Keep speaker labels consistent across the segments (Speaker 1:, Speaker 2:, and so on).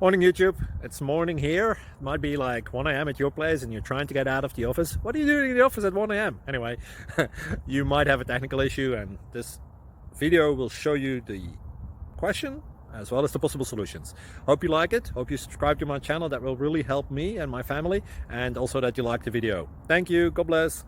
Speaker 1: Morning YouTube, it's morning here. It might be like 1 a.m. at your place and you're trying to get out of the office. What are you doing in the office at 1 a.m? Anyway, you might have a technical issue and this video will show you the question as well as the possible solutions. Hope you like it, hope you subscribe to my channel. That will really help me and my family, and also that you like the video. Thank you, God bless.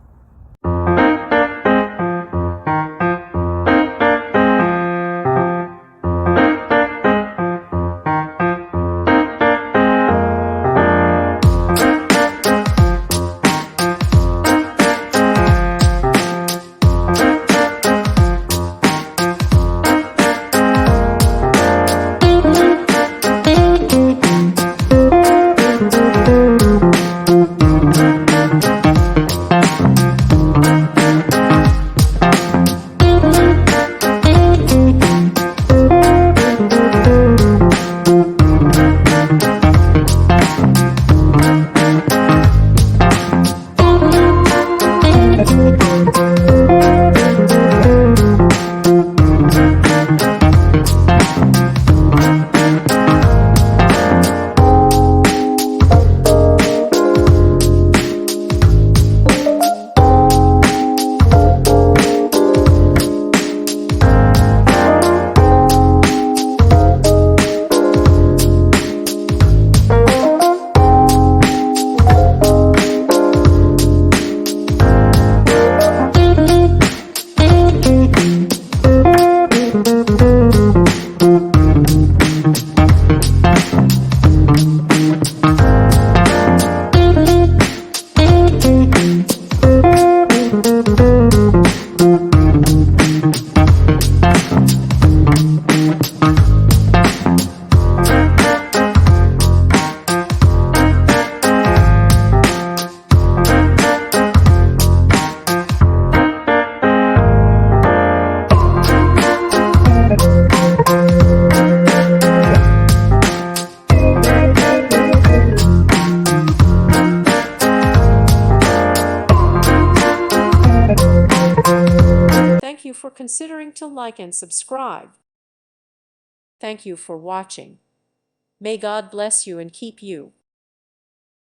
Speaker 2: Thank you for considering to like and subscribe. Thank you for watching. May God bless you and keep you.